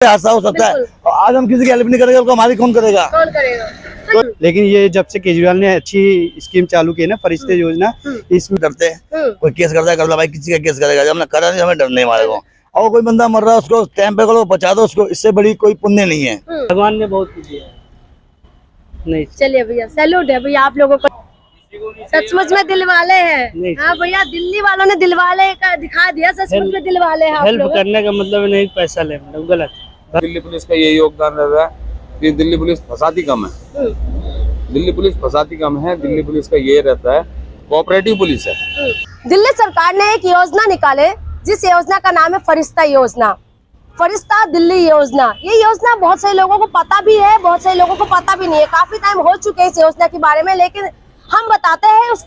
हादसा हो सकता है। आज हम किसी की हेल्प नहीं करेंगे तो हमारी कौन करेगा? तो लेकिन ये जब से केजरीवाल ने अच्छी स्कीम चालू की है ना, फरिश्ते योजना, इसमें डरते हैं कोई केस करता है, कर लो भाई, किसी का केस करेगा, जब हमने करा नहीं हमें डर नहीं हमारे को। और कोई बंदा मर रहा है उसको टाइम पे करो, बचा दो उसको, इससे बड़ी कोई पुण्य नहीं है। भगवान ने बहुत कुछ दिया है। नहीं चलिए भैया, सैल्यूट है भैया आप लोगों को, सचमुच में दिल वाले हैं। हाँ भैया, दिल्ली वालों ने दिल वाले का दिखा दिया, सचमुच में दिल वाले हैं। हेल्प करने का मतलब नहीं पैसा ले, मतलब गलत। दिल्ली पुलिस का ये योगदान रहा है कि दिल्ली पुलिस फसाती कम है। दिल्ली पुलिस फसाती कम है। दिल्ली पुलिस का ये रहता है, कोऑपरेटिव पुलिस है। दिल्ली सरकार ने एक योजना निकाले जिस योजना का नाम है फरिश्ता योजना, फरिश्ता दिल्ली योजना। ये योजना बहुत सारे लोगों को पता भी है, बहुत सारे लोगों को पता भी नहीं है। काफी टाइम हो चुके हैं इस योजना के बारे में, लेकिन हम बताते हैं उस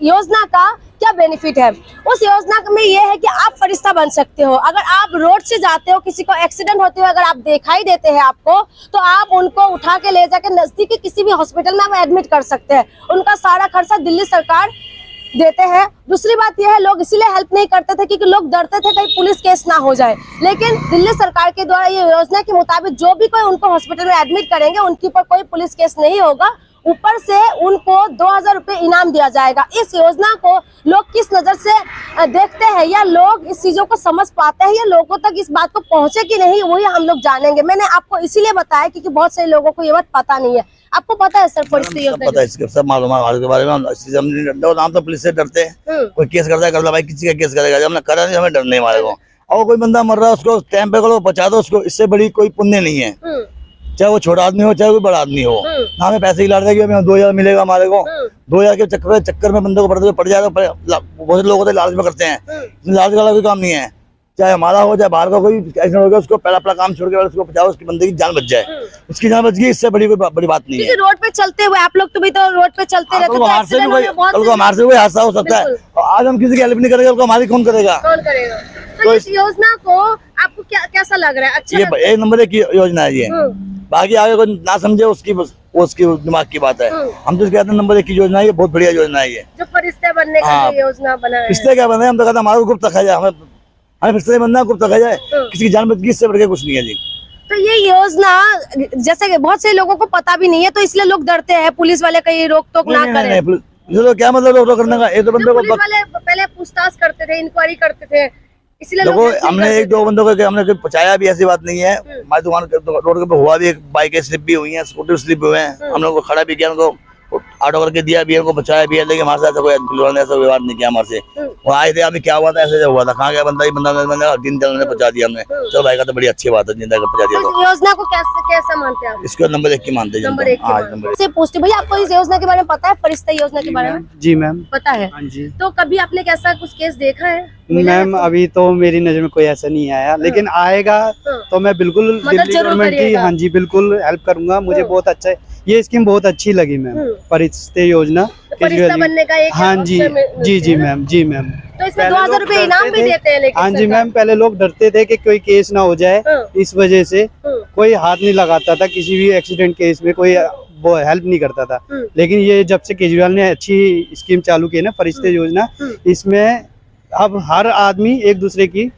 योजना का क्या बेनिफिट है। उस योजना में ये है कि आप फरिश्ता बन सकते हो। अगर आप रोड से जाते हो, किसी को एक्सीडेंट होते हुए अगर आप दिखाई देते हैं आपको, तो आप उनको उठा के ले जाके नजदीकी किसी भी हॉस्पिटल में आप एडमिट कर सकते हैं। उनका सारा खर्चा दिल्ली सरकार देते हैं। दूसरी बात यह है, लोग इसीलिए हेल्प नहीं करते थे क्योंकि लोग डरते थे कहीं पुलिस केस ना हो जाए। लेकिन दिल्ली सरकार के द्वारा ये योजना के मुताबिक जो भी कोई उनको हॉस्पिटल में एडमिट करेंगे, उनके ऊपर कोई पुलिस केस नहीं होगा। ऊपर से उनको 2000 रुपए इनाम दिया जाएगा। इस योजना को लोग किस नजर से देखते हैं, या लोग इस चीजों को समझ पाते हैं, या लोगों तक इस बात को पहुंचे कि नहीं, वही हम लोग जानेंगे। मैंने आपको इसीलिए बताया क्योंकि बहुत सारे लोगों को ये बात पता नहीं है। आपको पता है सर फरिश्ते योजना? पता है, इसके सब मालूम है हमारे बारे में। हम नहीं डरते, नाम तो पुलिस से डरते हैं। कोई केस करता है, कर लो भाई, किसी का केस करेगा, जब हमने करा नहीं हमें डर नहीं हमारे को। और कोई बंदा मर रहा है उसको टाइम पे करो, बचा दो उसको, इससे बड़ी कोई पुण्य नहीं है। चाहे वो छोटा आदमी हो चाहे कोई बड़ा आदमी हो। ना हमें पैसे की लाड़ देगी, हमें 2000 मिलेगा हमारे को। 2000 के चक्कर में बंदे को पड़ जाएगा। बहुत से लोग होते लालच में करते हैं, लालच का कोई काम नहीं है। चाहे हमारा हो चाहे बाहर का कोई ऐसा हो गया, उसको पहला अपना काम छोड़ के उसको बचाओ, उसकी बंदे की जान बच जाए। उसकी जान बच गई, इससे बड़ी कोई बड़ी बात नहीं है। रोड पे चलते हुए आप लोग तो भी तो रोड पे चलते रहते हैं, हमारे से कोई हादसा हो सकता है। आज हम किसी की हेल्प नहीं करेंगे तो हमारी कौन करेगा? तो इस योजना को आपको कैसा लग रहा है? अच्छा, ये एक नंबर एक योजना है ये। बाकी आगे कोई ना समझे उसकी दिमाग की बात है। हम तो कहते हैं नंबर 1 की योजना है ये, बहुत बढ़िया योजना है ये। जो फरिश्ते बनने का योजना बना है। फरिश्ते क्या बने, हम तो कहते हैं हमारा गुप्त रखा जाए, हमें फरिश्ते बनना गुप्त रखा जाए। किसी की जान बच गई, इससे बढ़ के कुछ नहीं है जी। तो ये योजना जैसे कि बहुत से लोगों को पता भी नहीं है, तो इसलिए लोग डरते हैं पुलिस वाले कहीं रोक टोक ना करें। तो क्या मतलब रोक टोक करने का? ये तो बंदे को पुलिस वाले पहले पूछताछ करते थे, इंक्वायरी करते थे, इसलिए देखो हमने 1-2 बंदों को हमने पहुंचाया भी, ऐसी बात नहीं है। हमारी दुकान रोड के हुआ भी, बाइकें स्लिप भी हुई हैं, स्कूटर स्लिप हुए हैं, हम लोग को खड़ा भी किया, उनको ऑटो करके दिया भी है, उनको बचाया भी है। लेकिन हमारे साथ कोई पुलिस ने ऐसा व्यवहार नहीं किया हमारे से। वो आए थे, अभी क्या हुआ था, ऐसे हुआ था, कहाँ गया बंदा, दिन ने पहुंचा दिया हमने। चलो भाई का तो बड़ी अच्छी बात है, जिंदा का पहुंचा दिया। योजना को कैसे मानते हैं? इसको नंबर 1 की मानते हैं। से पूछते भैया, आपको इस योजना के बारे में पता है, फरिश्ता योजना के बारे में? जी मैम पता है। जी। तो कभी आपने कैसा कुछ केस देखा है? मैम अभी तो मेरी नजर में कोई ऐसा नहीं आया, लेकिन आएगा तो मैं बिल्कुल दिल्ली गवर्नमेंट की, हाँ जी, बिल्कुल हेल्प करूंगा। मुझे बहुत अच्छा है ये स्कीम, बहुत अच्छी लगी मैम, फरिश्ते योजना। फरिश्ता बनने का एक, हाँ जी जी जी मैम, जी मैम। तो इसमें 2000 रुपए इनाम भी देते हैं, लेकिन हाँ जी मैम, पहले लोग डरते थे कि कोई केस ना हो जाए, इस वजह से कोई हाथ नहीं लगाता था किसी भी एक्सीडेंट केस में, कोई वो हेल्प नहीं करता था। लेकिन ये जब से केजरीवाल ने अच्छी स्कीम चालू की है ना, फरिश्ते योजना, इसमें अब हर आदमी एक दूसरे की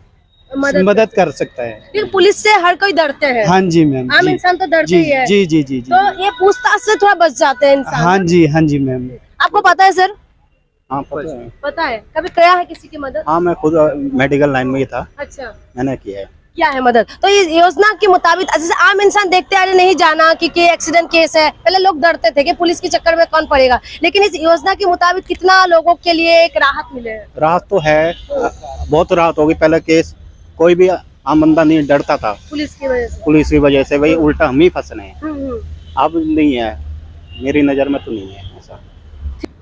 मदद कर सकता है। क्योंकि पुलिस से हर कोई डरते हैं। हाँ जी मैम, आम इंसान तो डरते ही है। जी जी जी जी। तो ये पूछताछ से थोड़ा बच जाते हैं इंसान। हाँ जी मैम। आपको पता है सर? हाँ पता है। कभी किया है किसी की मदद? हाँ मैं खुद मेडिकल लाइन में ही था। अच्छा, मैंने किया है। क्या है मदद? तो इस योजना के मुताबिक जैसे आम इंसान देखते आ रहे, नहीं जाना क्योंकि एक्सीडेंट केस है, पहले लोग डरते थे कि पुलिस के चक्कर में कौन पड़ेगा, लेकिन इस योजना के मुताबिक कितना लोगों के लिए एक राहत मिले है? राहत तो है, बहुत राहत होगी। पहले केस कोई भी आम बंदा नहीं डरता था पुलिस की वजह से। पुलिस की वजह से, वही उल्टा हम ही फंसने हैं। अब नहीं है, मेरी नजर में तो नहीं है ऐसा।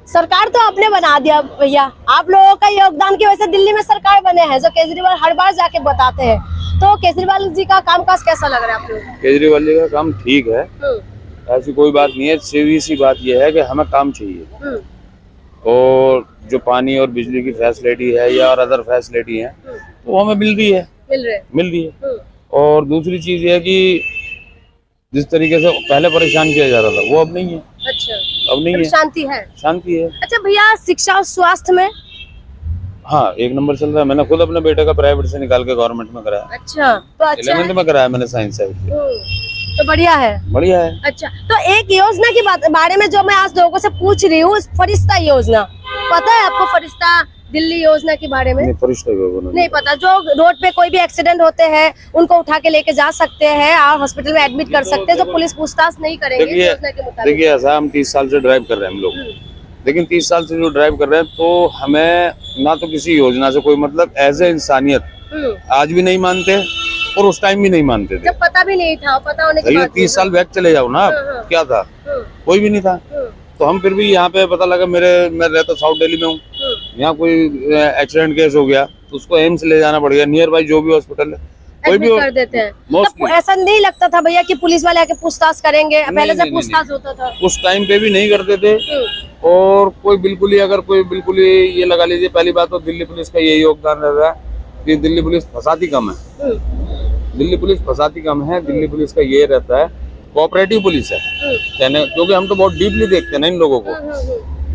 सरकार तो आपने बना दिया भैया, आप लोगों का योगदान की वजह से दिल्ली में सरकार बने हैं, जो केजरीवाल हर बार जाके बताते हैं। तो केजरीवाल जी का कामकाज कैसा लग रहा है आप लोगों को? केजरीवाल जी का काम ठीक है, ऐसी कोई बात नहीं है। सीधी सी बात यह है कि हमें काम चाहिए, और जो पानी और बिजली की फैसिलिटी है या अदर फैसिलिटी है वो हमें मिल रही है। और दूसरी चीज ये है कि जिस तरीके से पहले परेशान किया जा रहा था वो अब नहीं है। अच्छा, अब नहीं है, शांति है। शांति है। अच्छा भैया, शिक्षा और स्वास्थ्य में हाँ 1 नंबर चल रहा है। मैंने खुद अपने बेटे का प्राइवेट से निकाल के गवर्नमेंट में कराया। अच्छा, तो अच्छा 11th में कराया मैंने साइंस साइड से। तो बढ़िया है। बढ़िया है। अच्छा, तो एक योजना की बारे में जो मैं आज लोगों से पूछ रही हूँ, फरिश्ता योजना, पता है आपको फरिश्ता दिल्ली योजना के बारे में? नहीं, फरिश्ता नहीं पता। जो रोड पे कोई भी एक्सीडेंट होते हैं उनको उठा के लेके जा सकते हैं और हॉस्पिटल में एडमिट कर सकते हैं, जो पुलिस पूछताछ नहीं करेंगे इस योजना के मुताबिक। देखिए ऐसा, हम 30 साल से ड्राइव कर रहे हैं हम लोग, लेकिन 30 साल से जो ड्राइव कर रहे हैं तो हमें ना तो किसी योजना से कोई मतलब, एज ए इंसानियत आज भी नहीं मानते और उस टाइम भी नहीं मानते थे। जब पता भी नहीं था, पता होने के बाद 30 साल बैक चले जाओ ना, क्या था, कोई भी नहीं था। तो हम फिर भी यहाँ पे पता लगा, मैं रहता साउथ दिल्ली में हूँ, यहाँ कोई एक्सीडेंट केस हो गया तो उसको एम्स ले जाना पड़ गया, नियर बाई जो भी हॉस्पिटल है कोई भी कर देते हैं। तो ऐसा नहीं लगता था भैया कि पुलिस वाले आके पूछताछ करेंगे? पहले से पूछताछ होता था, उस टाइम पे भी नहीं करते थे। और कोई बिल्कुल ही, अगर कोई बिल्कुल ही, ये लगा लीजिए, पहली बात तो दिल्ली पुलिस का यही योगदान रहता है कि दिल्ली पुलिस फसाती कम है। दिल्ली पुलिस फसाती कम है। दिल्ली पुलिस का ये रहता है, कोऑपरेटिव पुलिस है, क्योंकि हम तो बहुत डीपली देखते हैं ना इन लोगों को,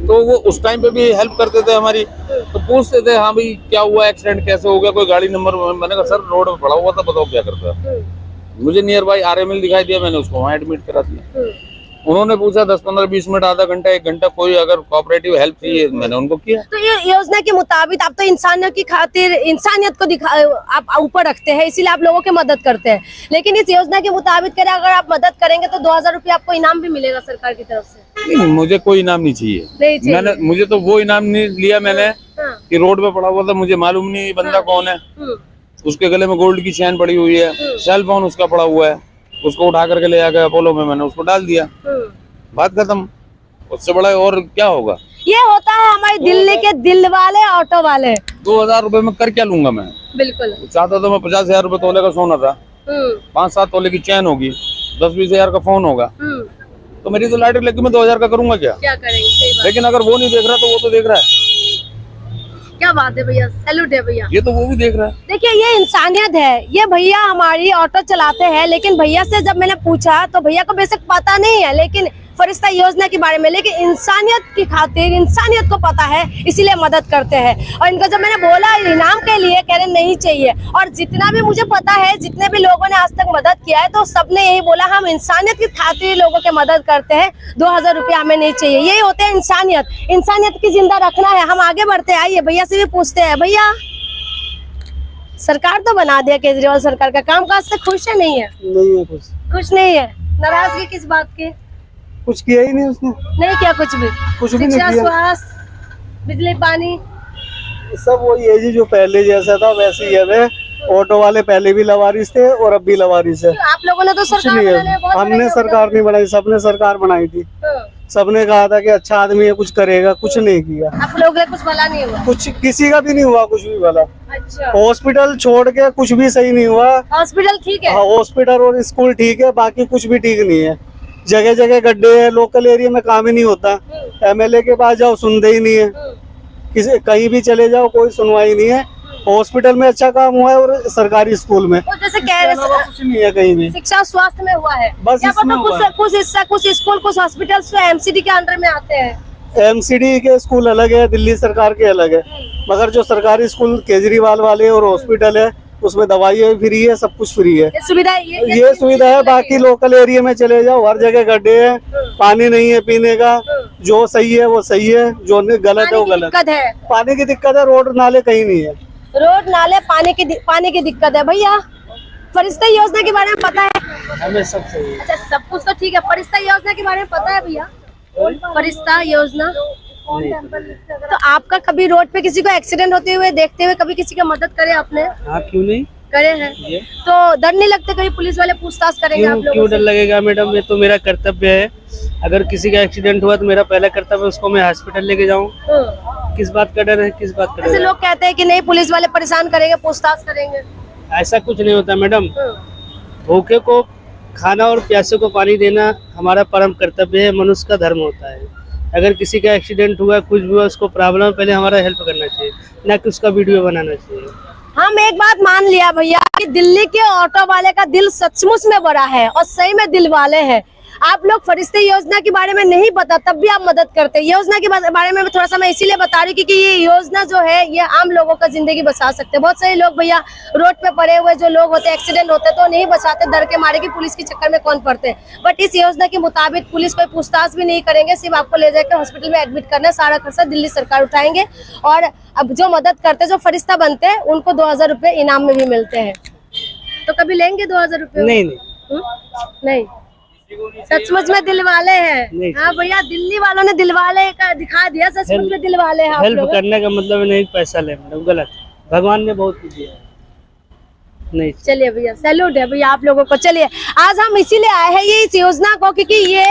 तो वो उस टाइम पे भी हेल्प करते थे हमारी। तो पूछते थे, हाँ भाई क्या हुआ, एक्सीडेंट कैसे हो गया, कोई गाड़ी नंबर। मैंने कहा सर रोड पे पड़ा हुआ था, बताओ क्या करता है। मुझे नियर बाई RML दिखाई दिया, मैंने उसको वहाँ एडमिट करा दिया। उन्होंने पूछा 10-15-20 मिनट, आधा घंटा, 1 घंटा, कोई अगर कोऑपरेटिव हेल्प चाहिए, मैंने उनको किया। तो ये योजना के मुताबिक आप तो इंसानियत की खातिर इंसानियत को आप ऊपर रखते हैं, इसीलिए आप लोगों की मदद करते हैं। लेकिन इस योजना के मुताबिक करें, अगर आप मदद करेंगे तो 2000 रुपये आपको इनाम भी मिलेगा सरकार की तरफ से। नहीं, मुझे कोई इनाम नहीं चाहिए। मुझे तो वो इनाम नहीं लिया मैंने कि रोड पे पड़ा हुआ था, मुझे मालूम नहीं बंदा कौन है, उसके गले में गोल्ड की चैन पड़ी हुई है, सेल फोन उसका पड़ा हुआ है, उसको उठा करके ले आकर अपोलो में मैंने उसको डाल दिया, बात खत्म। उससे बड़ा और क्या होगा? ये होता है हमारी दिल्ली के दिल वाले ऑटो वाले। 2000 रुपए में कर क्या लूंगा मैं? बिल्कुल चाहता तो मैं 50,000 रुपए तोले का सोना था, 5-7 तोले की चैन होगी, 10-20 हजार का फोन होगा, तो मेरी तो लॉटरी लगी, मैं 2000 का करूंगा क्या करेंगे? सही बात। लेकिन अगर वो नहीं देख रहा तो वो तो देख रहा है। क्या बात है भैया, सैल्यूट है भैया। ये तो वो भी देख रहा है। देखिए ये इंसानियत है। ये भैया हमारी ऑटो चलाते हैं, लेकिन भैया से जब मैंने पूछा तो भैया को बेशक पता नहीं है लेकिन फरिश्ता योजना के बारे में, लेकिन इंसानियत की खातिर, इंसानियत को पता है, इसीलिए मदद करते हैं। और इनको जब मैंने बोला इनाम के लिए, कह रहे नहीं चाहिए। और जितना भी मुझे पता है, जितने भी लोगों ने आज तक मदद किया है, तो सबने यही बोला हम इंसानियत की खातिर लोगों की मदद करते हैं, 2000 रुपये हमें नहीं चाहिए। यही होते हैं इंसानियत। इंसानियत की जिंदा रखना है। हम आगे बढ़ते हैं। आइए भैया से भी पूछते हैं। भैया, सरकार तो बना दिया केजरीवाल सरकार का, कामकाज से खुश है नहीं है? नहीं है, खुश नहीं है। नाराजगी किस बात की? कुछ किया ही नहीं उसने, नहीं किया कुछ भी नहीं किया। स्वास्थ्य, बिजली, पानी, सब वही है जी, जो पहले जैसा था वैसे ही है। ऑटो वाले पहले भी लवारिस थे और अब भी लवारिस है। आप लोगों ने तो सरकार बनाने में बहुत हमने सरकार नहीं बनाई, सबने सरकार बनाई थी। सबने कहा था कि अच्छा आदमी है, कुछ करेगा, कुछ नहीं किया। आप लोगों के कुछ भला नहीं हुआ? कुछ किसी का भी नहीं हुआ, कुछ भी भला। अच्छा, हॉस्पिटल छोड़ के कुछ भी सही नहीं हुआ। हॉस्पिटल ठीक है? हॉस्पिटल और स्कूल ठीक है, बाकी कुछ भी ठीक नहीं है। जगह जगह गड्ढे हैं, लोकल एरिया में काम ही नहीं होता। MLA के पास जाओ, सुनते ही नहीं है। किसी कहीं भी चले जाओ, कोई सुनवाई नहीं है। हॉस्पिटल में अच्छा काम हुआ है और सरकारी स्कूल में तो जैसे कह रहे कुछ नहीं है कहीं भी। शिक्षा स्वास्थ्य में हुआ है, बस यहाँ पर इसमें तो हुआ है। कुछ हिस्सा, कुछ स्कूल, कुछ हॉस्पिटल MCD के अंडर में आते हैं। MCD के स्कूल अलग है, दिल्ली सरकार के अलग है, मगर जो सरकारी स्कूल केजरीवाल वाले और हॉस्पिटल है उसमें दवाई फ्री है, सब कुछ फ्री है। ये सुविधा है। बाकी लोकल एरिया में चले जाओ, हर जगह गड्ढे हैं, पानी नहीं है पीने का। जो सही है वो सही है, जो गलत है वो गलत है। पानी की दिक्कत है, रोड नाले कहीं नहीं है। रोड नाले, पानी की दिक्कत है। भैया, फरिश्ता योजना के बारे में पता है? हमें सब सही है। अच्छा, सब कुछ तो ठीक है। फरिश्ता योजना के बारे में पता है भैया? फरिश्ता योजना, तो आपका कभी रोड पे किसी को एक्सीडेंट होते हुए देखते हुए कभी किसी की मदद करे आपने? हाँ, क्यों नहीं करे हैं। तो डर नहीं लगता कभी पुलिस वाले पूछताछ करेंगे आप लोगों क्यों से? डर लगेगा मैडम, ये तो मेरा कर्तव्य है। अगर किसी का एक्सीडेंट हुआ तो मेरा पहला कर्तव्य उसको मैं हॉस्पिटल लेके जाऊँ। किस बात का डर है, किस बात का डर ऐसे है? लोग कहते हैं कि नहीं पुलिस वाले परेशान करेंगे, पूछताछ करेंगे। ऐसा कुछ नहीं होता मैडम। भूखे को खाना और प्यासे को पानी देना हमारा परम कर्तव्य है, मनुष्य का धर्म होता है। अगर किसी का एक्सीडेंट हुआ, कुछ भी हुआ, उसको प्रॉब्लम, पहले हमारा हेल्प करना चाहिए, ना कि उसका वीडियो बनाना चाहिए। हम एक बात मान लिया भैया कि दिल्ली के ऑटो वाले का दिल सचमुच में बड़ा है और सही में दिल वाले हैं। आप लोग फरिश्ते योजना के बारे में नहीं पता तब भी आप मदद करते हैं। योजना के बारे में थोड़ा सा मैं इसीलिए बता रही हूँ क्योंकि ये योजना जो है ये आम लोगों का जिंदगी बचा सकते हैं। बहुत सारे लोग भैया रोड पे पड़े हुए जो लोग होते हैं, एक्सीडेंट होते हैं तो नहीं बचाते, डर के मारे कि पुलिस के चक्कर में कौन पड़ते हैं। बट इस योजना के मुताबिक पुलिस कोई पूछताछ भी नहीं करेंगे, सिर्फ आपको ले जाकर हॉस्पिटल में एडमिट करना है, सारा खर्चा दिल्ली सरकार उठाएंगे। और अब जो मदद करते हैं, जो फरिश्ता बनते हैं, उनको 2000 रुपए इनाम में भी मिलते हैं। तो कभी लेंगे 2000 रुपए? नहीं, सचमुच में दिल वाले हैं। हाँ भैया, दिल्ली वालों ने दिल वाले का दिखा दिया, सचमुच में दिल वाले हैं। हेल्प करने का मतलब नहीं पैसा ले, मैडम गलत। भगवान ने बहुत कुछ दिया नहीं। चलिए भैया, सैल्यूट है भैया आप लोगों को। चलिए, आज हम इसीलिए आए हैं ये इस योजना को क्योंकि ये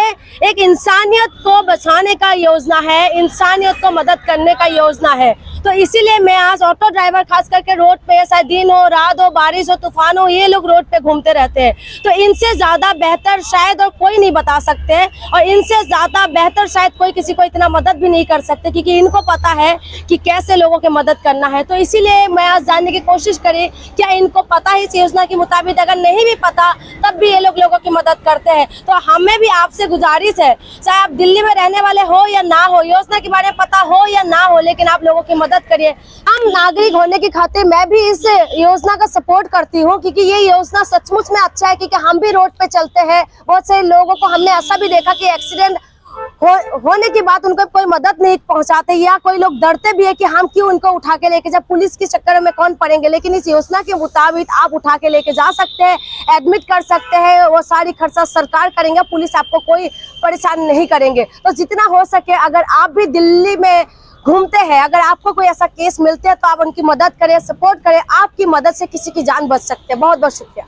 एक इंसानियत को बचाने का योजना है, इंसानियत को मदद करने का योजना है। तो इसीलिए मैं आज ऑटो ड्राइवर खास करके रोड पे, चाहे दिन हो, रात हो, बारिश हो, तूफान हो, ये लोग रोड पे घूमते रहते हैं। तो इनसे ज्यादा बेहतर शायद और कोई नहीं बता सकते हैं, और इनसे ज्यादा बेहतर शायद कोई किसी को इतना मदद भी नहीं कर सकते क्योंकि इनको पता है कि कैसे लोगों की मदद करना है। तो इसीलिए मैं आज जानने की कोशिश करी क्या इनको पता है इस योजना के मुताबिक। अगर नहीं भी पता तब भी ये लोगों की मदद करते हैं। तो हमें भी आपसे गुजारिश है, चाहे आप दिल्ली में रहने वाले हो या ना हो, योजना के बारे में पता हो या ना हो, लेकिन आप लोगों की मदद करिए। हम नागरिक होने की खातिर मैं भी इस योजना का सपोर्ट करती हूँ क्योंकि ये योजना सचमुच में अच्छा है। क्योंकि हम भी रोड पे चलते हैं, बहुत सारे लोगों को हमने ऐसा भी देखा कि एक्सीडेंट होने की बात उनको कोई मदद नहीं पहुंचाते, या कोई लोग डरते भी है कि हम क्यों उनको उठा के लेके जा, पुलिस के चक्कर में कौन पड़ेंगे। लेकिन इस योजना के मुताबिक आप उठा के लेके जा सकते हैं, एडमिट कर सकते हैं, वो सारी खर्चा सरकार करेंगे, पुलिस आपको कोई परेशान नहीं करेंगे। तो जितना हो सके, अगर आप भी दिल्ली में घूमते हैं, अगर आपको कोई ऐसा केस मिलते हैं तो आप उनकी मदद करें, सपोर्ट करें। आपकी मदद से किसी की जान बच सकते हैं। बहुत बहुत शुक्रिया।